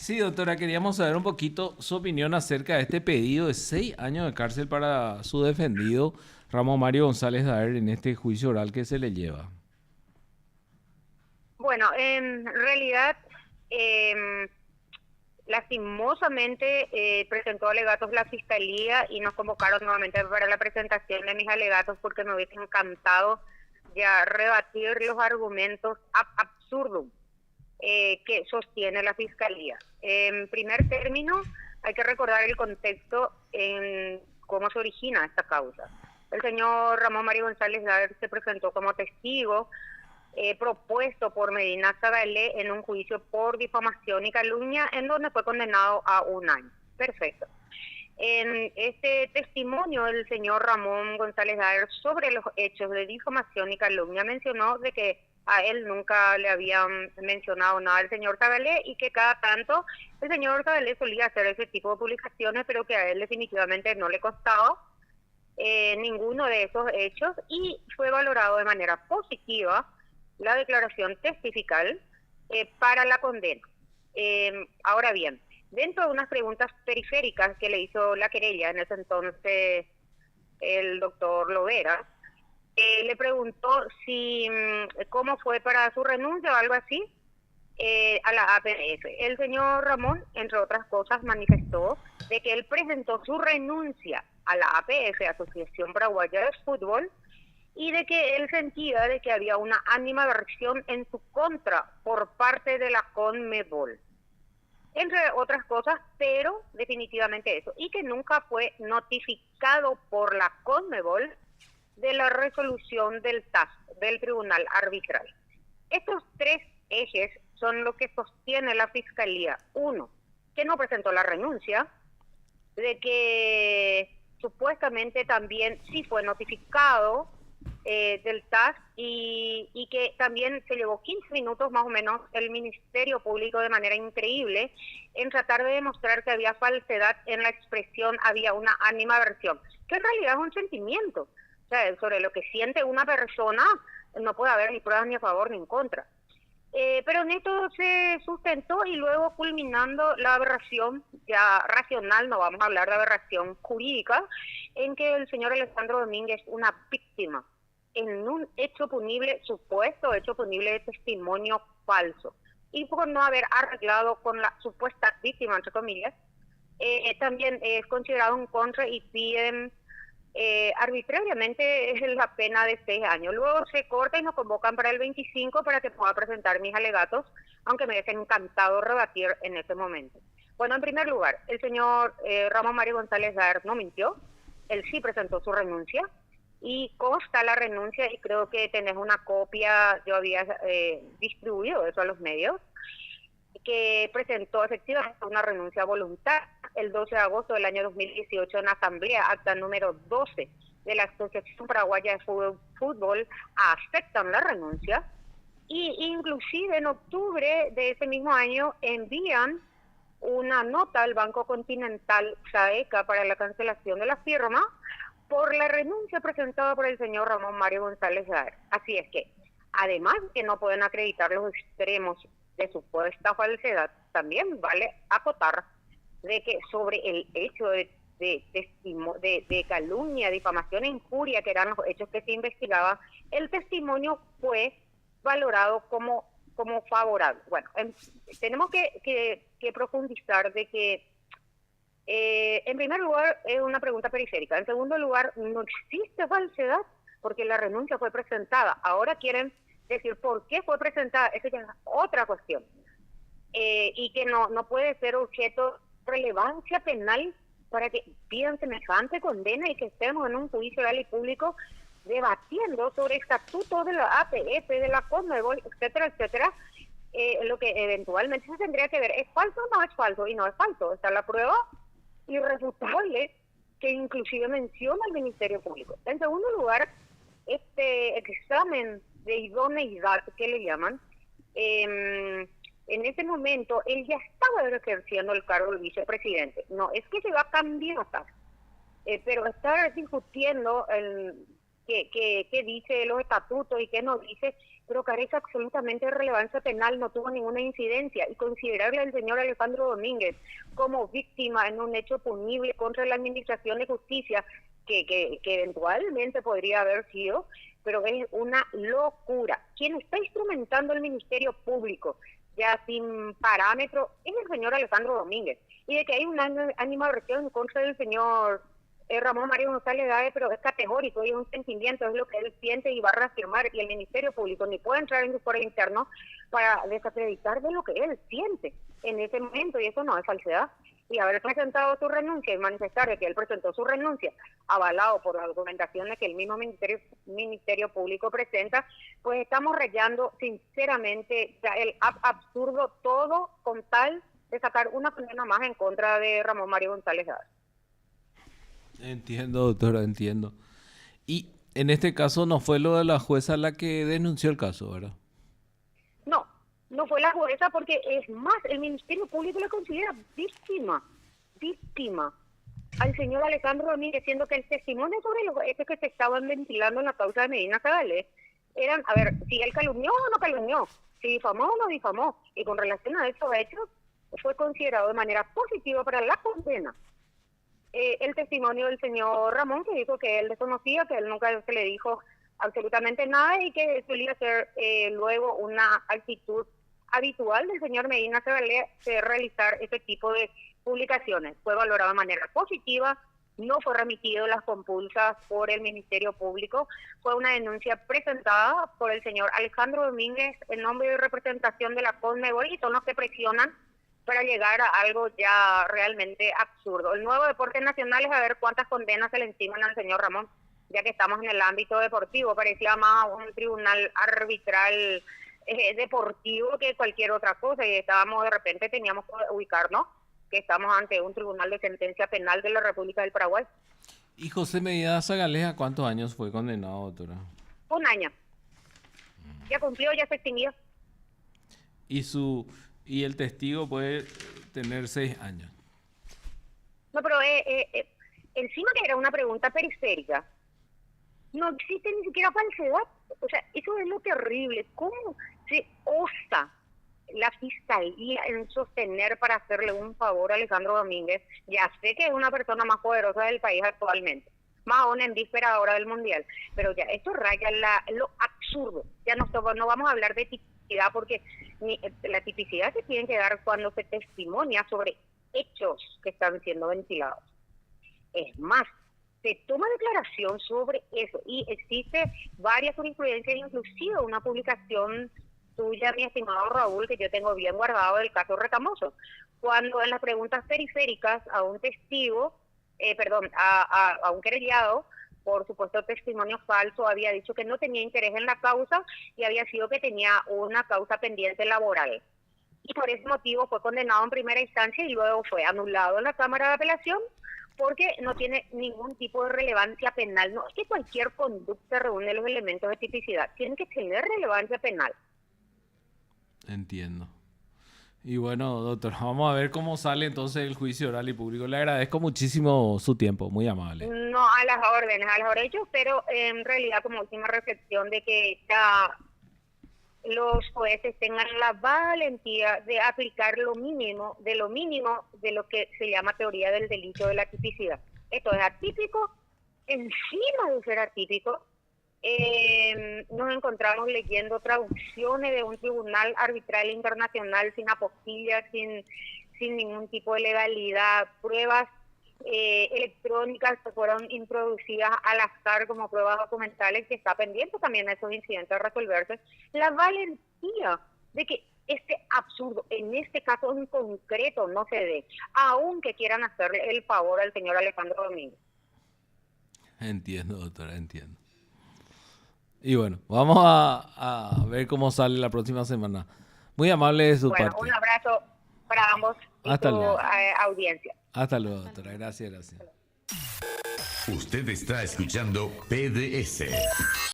Sí, doctora, queríamos saber un poquito su opinión acerca de este pedido de 6 años de cárcel para su defendido, Ramón Mario González Daer, en este juicio oral que se le lleva. Bueno, en realidad, em, lastimosamente presentó alegatos la fiscalía y nos convocaron nuevamente para la presentación de mis alegatos porque me hubiese encantado ya rebatir los argumentos absurdos que sostiene la fiscalía. En primer término, hay que recordar el contexto en cómo se origina esta causa. El señor Ramón Mario González Daer se presentó como testigo propuesto por Medina Zabalé en un juicio por difamación y calumnia, en donde fue condenado a 1 año. Perfecto. En este testimonio, el señor Ramón González Daer sobre los hechos de difamación y calumnia mencionó de que a él nunca le habían mencionado nada al señor Zabalé y que cada tanto el señor Zabalé solía hacer ese tipo de publicaciones, pero que a él definitivamente no le costaba ninguno de esos hechos y fue valorado de manera positiva la declaración testifical para la condena. Ahora bien, dentro de unas preguntas periféricas que le hizo la querella en ese entonces el doctor Lovera, le preguntó si cómo fue para su renuncia o algo así a la APF. El señor Ramón, entre otras cosas, manifestó de que él presentó su renuncia a la APF, Asociación Paraguaya de Fútbol, y de que él sentía de que había una animadversión en su contra por parte de la CONMEBOL, entre otras cosas, pero definitivamente eso, y que nunca fue notificado por la CONMEBOL de la resolución del TAS, del Tribunal Arbitral. Estos tres ejes son lo que sostiene la Fiscalía. Uno, que no presentó la renuncia, de que supuestamente también sí fue notificado del TAS y que también se llevó 15 minutos más o menos el Ministerio Público de manera increíble en tratar de demostrar que había falsedad en la expresión, había una animadversión, que en realidad es un sentimiento. O sea, sobre lo que siente una persona no puede haber ni pruebas ni a favor ni en contra. Pero en esto se sustentó y luego culminando la aberración ya racional, no vamos a hablar de aberración jurídica, en que el señor Alejandro Domínguez, una víctima, en un hecho punible, supuesto hecho punible de testimonio falso, y por no haber arreglado con la supuesta víctima, entre comillas, también es considerado un contra y piden arbitrariamente la pena de 6 años. Luego se corta y nos convocan para el 25 para que pueda presentar mis alegatos, aunque me hubiese encantado rebatir en ese momento. Bueno, en primer lugar, el señor Ramón Mario González Daer no mintió, él sí presentó su renuncia y consta la renuncia y creo que tenés una copia, yo había distribuido eso a los medios, que presentó efectivamente una renuncia voluntaria el 12 de agosto del año 2018 en asamblea, acta número 12 de la Asociación Paraguaya de Fútbol, aceptan la renuncia y inclusive en octubre de ese mismo año envían una nota al Banco Continental SAECA para la cancelación de la firma por la renuncia presentada por el señor Ramón Mario González Daer. Así es que, además de que no pueden acreditar los extremos de supuesta falsedad, también vale acotar de que sobre el hecho de calumnia, difamación e injuria, que eran los hechos que se investigaban, el testimonio fue valorado como favorable. Bueno, tenemos que profundizar de que, en primer lugar, es una pregunta periférica. En segundo lugar, no existe falsedad porque la renuncia fue presentada. Ahora quieren decir por qué fue presentada, esa ya es otra cuestión. Y que no puede ser objeto de relevancia penal para que pidan semejante condena y que estemos en un juicio oral y público debatiendo sobre estatutos de la APF, de la CONMEBOL, etcétera, etcétera. Lo que eventualmente se tendría que ver, ¿es falso o no es falso? Y no es falso, está la prueba irrefutable que inclusive menciona el Ministerio Público. En segundo lugar, este examen de idoneidad que le llaman, en ese momento él ya estaba ejerciendo el cargo de vicepresidente. No es que se va a candidatar, pero está discutiendo qué dice los estatutos y qué no dice, pero carece absolutamente de relevancia penal, no tuvo ninguna incidencia, y considerarle al señor Alejandro Domínguez como víctima en un hecho punible contra la Administración de Justicia, que eventualmente podría haber sido, pero es una locura. Quien está instrumentando el Ministerio Público, ya sin parámetro, es el señor Alejandro Domínguez. Y de que hay una animadversión en contra del señor Ramón Mario González Dae, pero es categórico, y es un sentimiento, es lo que él siente y va a reafirmar, y el Ministerio Público ni puede entrar en su foro interno para desacreditar de lo que él siente en ese momento, y eso no es falsedad. Y haber presentado su renuncia y manifestar de que él presentó su renuncia, avalado por las argumentaciones que el mismo Ministerio Público presenta, pues estamos rayando sinceramente el absurdo todo con tal de sacar una condena más en contra de Ramón Mario González Dae. Entiendo, doctora, entiendo. Y en este caso no fue lo de la jueza la que denunció el caso, ¿verdad? No, no fue la jueza, porque es más, el Ministerio Público le considera víctima al señor Alejandro Domínguez, siendo que el testimonio sobre los hechos que se estaban ventilando en la causa de Medina Zabalé eran, a ver, si él calumnió o no calumnió, si difamó o no difamó, y con relación a esos hechos fue considerado de manera positiva para la condena el testimonio del señor Ramón, que dijo que él desconocía, que él nunca se le dijo absolutamente nada, y que solía ser luego una actitud habitual del señor Medina Zabalé de realizar ese tipo de publicaciones. Fue valorado de manera positiva, no fue remitido las compulsas por el Ministerio Público, fue una denuncia presentada por el señor Alejandro Domínguez en nombre de representación de la CONMEBOL, y son los que presionan para llegar a algo ya realmente absurdo. El nuevo deporte nacional es a ver cuántas condenas se le enciman al señor Ramón, ya que estamos en el ámbito deportivo. Parecía más un tribunal arbitral deportivo que cualquier otra cosa, y estábamos, de repente teníamos que ubicarnos que estamos ante un tribunal de sentencia penal de la República del Paraguay. ¿Y José Medina Zabalé a cuántos años fue condenado, doctora? 1 año. Ya cumplió, ya se extinguió. Y el testigo puede tener 6 años. No, pero encima que era una pregunta periférica, no existe ni siquiera falsedad. O sea, eso es lo terrible. ¿Cómo se osa la Fiscalía en sostener para hacerle un favor a Alejandro Domínguez? Ya sé que es una persona más poderosa del país actualmente, más aún en víspera ahora del Mundial, pero ya esto raya lo absurdo. Ya no vamos a hablar de tipicidad, porque la tipicidad se tiene que dar cuando se testimonia sobre hechos que están siendo ventilados. Es más, se toma declaración sobre eso, y existe varias jurisprudencias, inclusive una publicación tuya, mi estimado Raúl, que yo tengo bien guardado, del caso Retamoso, cuando en las preguntas periféricas a un testigo, a un querellado, por supuesto testimonio falso, había dicho que no tenía interés en la causa y había sido que tenía una causa pendiente laboral. Y por ese motivo fue condenado en primera instancia y luego fue anulado en la Cámara de Apelación, porque no tiene ningún tipo de relevancia penal. No es que cualquier conducta reúne los elementos de tipicidad, tiene que tener relevancia penal. Entiendo. Y bueno, doctor, vamos a ver cómo sale entonces el juicio oral y público. Le agradezco muchísimo su tiempo, muy amable. No, a las órdenes, yo espero en realidad como última reflexión de que ya los jueces tengan la valentía de aplicar lo mínimo de lo que se llama teoría del delito de la tipicidad. Esto es atípico, encima de ser atípico, nos encontramos leyendo traducciones de un tribunal arbitral internacional sin apostillas, sin ningún tipo de legalidad, pruebas electrónicas que fueron introducidas al azar como pruebas documentales, que está pendiente también de esos incidentes a resolverse. La valentía de que este absurdo, en este caso en concreto, no se dé, aunque quieran hacerle el favor al señor Alejandro Domínguez. Entiendo, doctora, entiendo. Y bueno, vamos a ver cómo sale la próxima semana. Muy amable de su parte. Un abrazo para ambos y hasta tu luego. Audiencia. Hasta luego, doctora. Gracias. Usted está escuchando PDS.